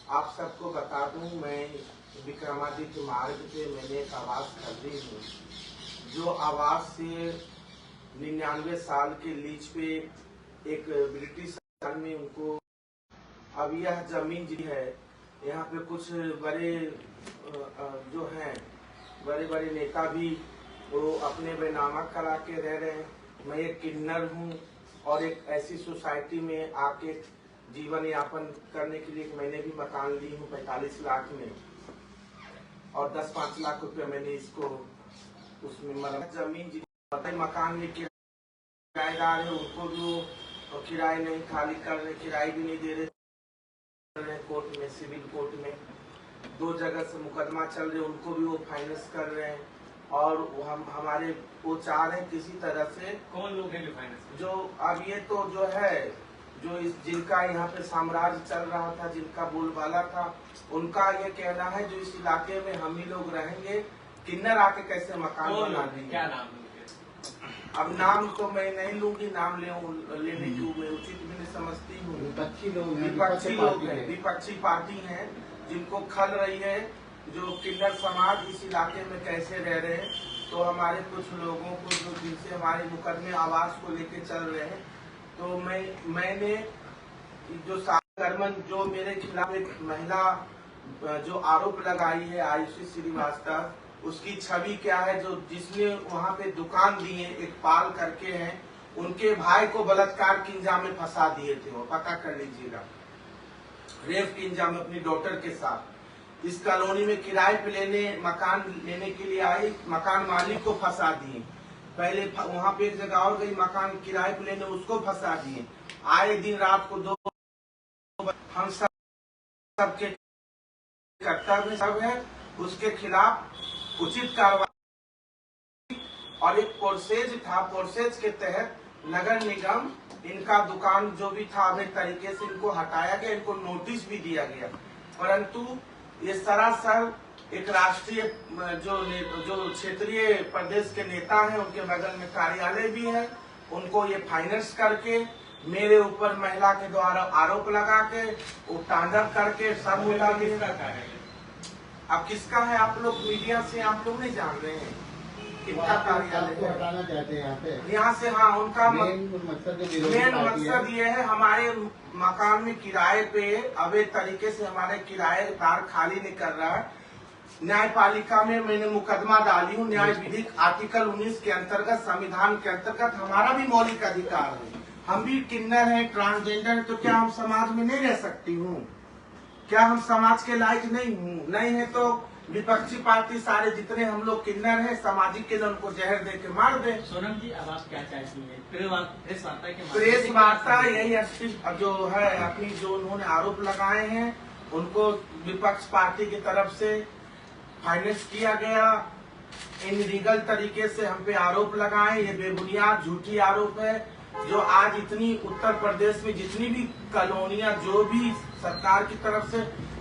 आप सबको बता दूं, मैं विक्रमादित्य मार्ग पे मैंने एक आवास खरीदी हूँ, जो आवास से 99 साल के लीज पे एक ब्रिटिश सरकार में उनको, अब यह जमीन जी है, यहाँ पे कुछ बड़े जो हैं बड़े बड़े नेता भी वो अपने बेनामा करा के रह रहे हैं। मैं एक किन्नर हूँ और एक ऐसी सोसाइटी में आके जीवन यापन करने के लिए मैंने भी मकान ली हूँ 45 लाख में, और 10-5 लाख रुपए मैंने इसको उसमें जमीन मकान में किराएदार है, उनको भी वो किराए नहीं खाली कर रहे, किराए भी नहीं दे रहे। कोर्ट में, सिविल कोर्ट में 2 जगह से मुकदमा चल रहे, उनको भी वो फाइनेंस कर रहे हैं। और हम हमारे वो चाह रहे हैं किसी तरह से। कौन लोग हैं जो फाइनेंस? जो अब ये तो जो है, जो इस जिनका यहाँ पे साम्राज्य चल रहा था, जिनका बोलबाला था, उनका ये कहना है जो इस इलाके में हम ही लोग रहेंगे, किन्नर आके कैसे मकान बना देंगे। क्या नाम? अब नाम तो मैं नहीं लूंगी, नाम लेने की मैं उचित भी नहीं समझती हूँ। विपक्षी लोग हैं, विपक्षी पार्टी है जिनको खल रही है, जो किन्नर समाज इस इलाके में कैसे रह रहे हैं। तो हमारे कुछ लोगों को जो जिनसे हमारे मुकदमे आवास को लेके चल रहे हैं, तो मैंने जो मेरे खिलाफ एक महिला जो आरोप लगाई है, आयुषी श्रीवास्तव, उसकी छवि क्या है, जो जिसने वहाँ पे दुकान दी है, एक पाल करके हैं, उनके भाई को बलात्कार के इंजाम में फंसा दिए थे, वो पता कर लीजिएगा, रेप के इंजाम में अपनी डॉटर के साथ। इस कॉलोनी में किराए पे मकान लेने के लिए आई, मकान मालिक को फंसा दिए। पहले वहाँ पे एक जगह और गई मकान किराए पे लेने, उसको फंसा दिए। आए दिन रात को 2 हम सबके कर्तव्य सब है, उसके खिलाफ उचित कार्रवाई। और एक प्रोसेस था, प्रोसेस के तहत नगर निगम इनका दुकान जो भी था अवैध तरीके से इनको हटाया गया, इनको नोटिस भी दिया गया। परंतु ये सरासर एक राष्ट्रीय जो क्षेत्रीय प्रदेश के नेता हैं, उनके बगल में कार्यालय भी है, उनको ये फाइनेंस करके मेरे ऊपर महिला के द्वारा आरोप लगा के वो टांडव करके सब मुद्दा अब किसका है, आप लोग मीडिया से आप लोग नहीं जान रहे हैं किसका कार्यालय हटाना चाहते हैं यहाँ से। हाँ, उनका मेन मकसद ये है, हमारे मकान में किराए पे अवैध तरीके से हमारे किराएदार खाली नहीं कर रहा है। न्यायपालिका में मैंने मुकदमा डाली हूँ, न्याय विधिक आर्टिकल 19 के अंतर्गत, संविधान के अंतर्गत हमारा भी मौलिक अधिकार है। हम भी किन्नर हैं, ट्रांसजेंडर, तो क्या हम समाज में नहीं रह सकती हूँ? क्या हम समाज के लायक नहीं हूँ? नहीं है तो विपक्षी पार्टी सारे जितने हम लोग किन्नर हैं, सामाजिक के लिए उनको जहर दे के मार दे। सोनम जी, अब आप क्या चाहती हैं? प्रेस वार्ता यही जो है, अपनी जो उन्होंने आरोप लगाए हैं उनको विपक्ष पार्टी की तरफ से फाइनेंस किया गया, इनलीगल तरीके से हम पे आरोप लगाए, ये बेबुनियाद झूठी आरोप है। जो आज इतनी उत्तर प्रदेश में जितनी भी कॉलोनियां जो भी सरकार की तरफ से,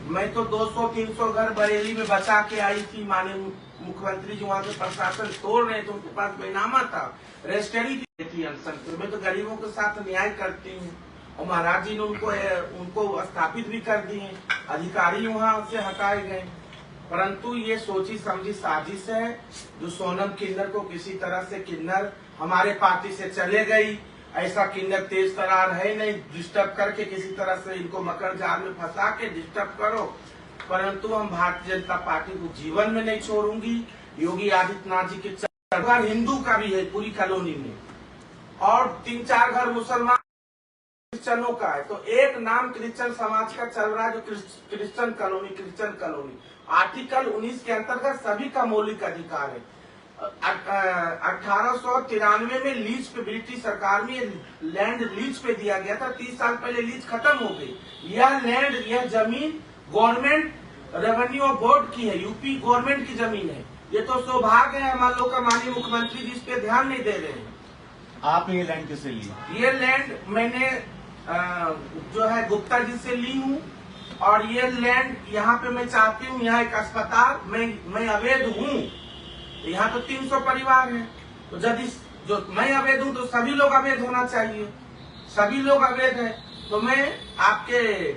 मैं तो 200-300 घर बरेली में बचा के आई थी, माननीय मुख्यमंत्री जी वहाँ के प्रशासन तोड़ रहे थे, उनके पास बेनामा था, रजिस्ट्री थी अनसन। मैं तो गरीबों के साथ न्याय करती हूँ, और महाराज जी ने उनको स्थापित भी कर दिए, अधिकारी वहाँ से हटाए गए। परंतु ये सोची समझी साजिश है, जो सोनम किन्नर को किसी तरह से, किन्नर हमारे पार्टी से चले गई, ऐसा किन्नर तेज तरार है नहीं, डिस्टर्ब करके किसी तरह से इनको मकर जाल में फंसा के डिस्टर्ब करो। परंतु हम भारतीय जनता पार्टी को जीवन में नहीं छोड़ूंगी। योगी आदित्यनाथ जी के 4 घर हिंदू का भी है पूरी कॉलोनी में, और 3-4 घर मुसलमान क्रिश्चनों का है। तो एक नाम क्रिश्चियन समाज का चल रहा है, जो क्रिश्चियन कॉलोनी। आर्टिकल 19 के अंतर्गत सभी का मौलिक अधिकार है। 1893 में लीज पे ब्रिटिश सरकार में लैंड लीज पे दिया गया था, 30 साल पहले लीज खत्म हो गई। यह लैंड, यह जमीन गवर्नमेंट रेवेन्यू बोर्ड की है, यूपी गवर्नमेंट की जमीन है। ये तो सौभाग्य है हम लोग का, माननीय मुख्यमंत्री जी इस पे ध्यान नहीं दे रहे हैं। आपने ये लैंड किससे ली? ये लैंड मैंने जो है गुप्ता जी से ली हूँ, और ये लैंड यहाँ पे मैं चाहती हूँ, यहाँ एक अस्पताल, मैं अवैध हूँ, यहाँ तो 300 परिवार है, तो यदि जो मैं अवैध हूँ तो सभी लोग अवैध होना चाहिए, सभी लोग अवैध है। तो मैं आपके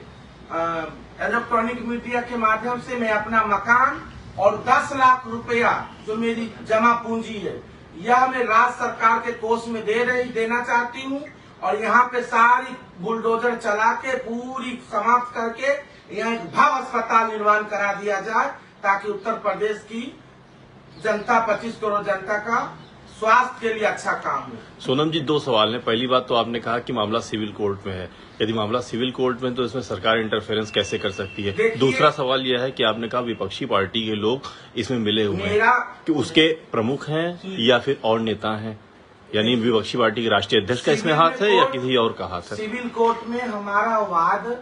इलेक्ट्रॉनिक मीडिया के माध्यम से मैं अपना मकान और 10 लाख रुपया जो मेरी जमा पूंजी है यह मैं राज्य सरकार के कोष में देना चाहती हूँ और यहाँ पे सारी बुलडोजर चला के पूरी समाप्त करके यहाँ एक भव्य अस्पताल निर्माण करा दिया जाए ताकि उत्तर प्रदेश की जनता 25 करोड़ जनता का स्वास्थ्य के लिए अच्छा काम हो। सोनम जी, 2 सवाल हैं। पहली बात तो आपने कहा कि मामला सिविल कोर्ट में है। यदि मामला सिविल कोर्ट में तो इसमें सरकार इंटरफेरेंस कैसे कर सकती है? दूसरा सवाल यह है कि आपने कहा विपक्षी पार्टी के लोग इसमें मिले हुए हैं, कि उसके प्रमुख हैं या फिर और नेता हैं, यानी विपक्षी पार्टी के राष्ट्रीय अध्यक्ष का इसमें हाथ है या किसी और का हाथ है? सिविल कोर्ट में हमारा वाद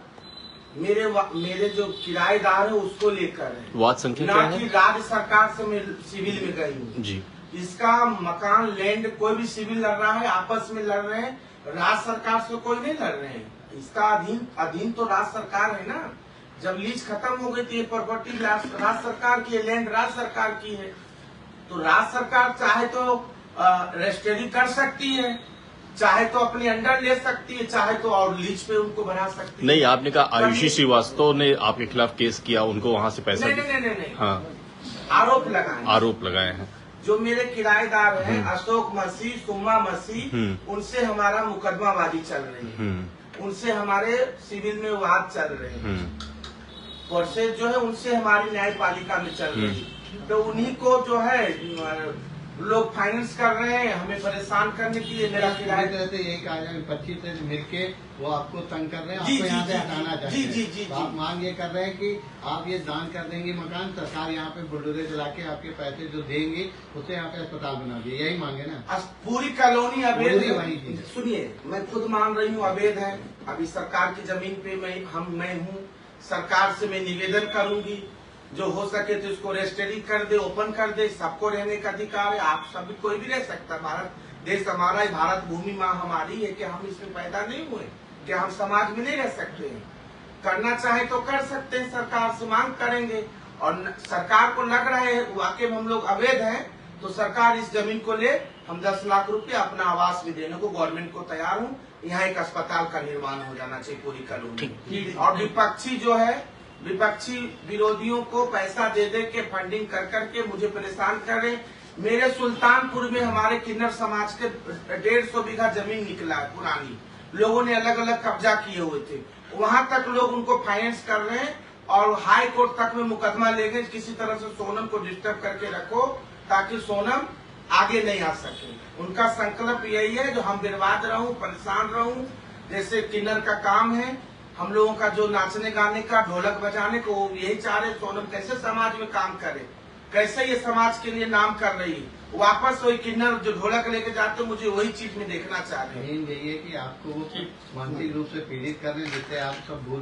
मेरे जो किराएदार है उसको लेकर है। वाद संख्या क्या है? राज्य सरकार से मैं सिविल में गई हूँ जी। इसका मकान लैंड कोई भी सिविल लड़ रहा है, आपस में लड़ रहे हैं, राज्य सरकार से कोई नहीं लड़ रहे हैं। इसका अधीन तो राज्य सरकार है ना। जब लीज खत्म हो गई थी ये प्रॉपर्टी राज्य सरकार की है, लैंड राज्य सरकार की है, तो राज्य सरकार चाहे तो रजिस्ट्री कर सकती है, चाहे तो अपने अंडर ले सकती है, चाहे तो और लीज पे उनको बढ़ा सकती है। नहीं, आपने कहा आयुषी श्रीवास्तव ने आपके खिलाफ केस किया, उनको वहां से पैसा नहीं। हाँ, आरोप लगाए हैं। जो मेरे किराएदार हैं अशोक मसीह, सुमा मसीह, उनसे हमारा मुकदमाबाजी चल रही है, उनसे हमारे सिविल में वाद चल रहे हैं, प्रोसेस जो है उनसे हमारी न्यायपालिका में चल रही है। तो उन्हीं को जो है लोग फाइनेंस कर रहे हैं हमें परेशान करने के लिए। मेरा किराया यही कहा जाए विपक्षी से मिलके वो आपको तंग कर रहे हैं, आपको यहाँ से हटाना चाहते हैं। तो आप मांग ये कर रहे हैं कि आप ये दान कर देंगे मकान, सरकार यहाँ पे बुलडोजर चला के आपके पैसे जो देंगे उसे यहाँ पे अस्पताल बना दिए, यही मांगे ना? पूरी कॉलोनी अवैध है। सुनिए, मैं खुद मान रही हूँ अवैध है। अभी सरकार की जमीन पे मैं हूँ, सरकार से मैं निवेदन करूंगी जो हो सके तो इसको रजिस्ट्री कर दे, ओपन कर दे, सबको रहने का अधिकार है। आप सभी कोई भी रह सकता है। भारत देश हमारा है, भारत भूमि माँ हमारी है कि हम इसमें पैदा नहीं हुए, कि हम समाज में नहीं रह सकते हैं। करना चाहे तो कर सकते हैं, सरकार से मांग करेंगे। और सरकार को लग रहा है वाकई में हम लोग अवैध हैं तो सरकार इस जमीन को ले, हम 10 लाख रुपया अपना आवास भी देने को गवर्नमेंट को तैयार हूँ। यहाँ एक अस्पताल का निर्माण हो जाना चाहिए पूरी कॉलोनी। और विपक्षी जो है, विपक्षी विरोधियों को पैसा दे के फंडिंग कर करके मुझे परेशान कर रहे। मेरे सुल्तानपुर में हमारे किन्नर समाज के 150 बीघा जमीन निकला है पुरानी, लोगों ने अलग अलग कब्जा किए हुए थे, वहां तक लोग उनको फाइनेंस कर रहे हैं और हाई कोर्ट तक में मुकदमा ले गए। किसी तरह से सोनम को डिस्टर्ब करके रखो ताकि सोनम आगे नहीं आ सके। उनका संकल्प यही है जो हम बर्बाद रहूं, परेशान रहूं। जैसे किन्नर का काम है, हम लोगों का जो नाचने गाने का, ढोलक बजाने को, यही चाह रहे सोनम कैसे समाज में काम करे, कैसे ये समाज के लिए नाम कर रही है। वापस वही किन्नर जो ढोलक लेके जाते, मुझे वही चीज में देखना चाह रहे हैं। यही है कि आपको वो मानसिक रूप से पीड़ित कर रहे हैं, जिससे आप सब भूल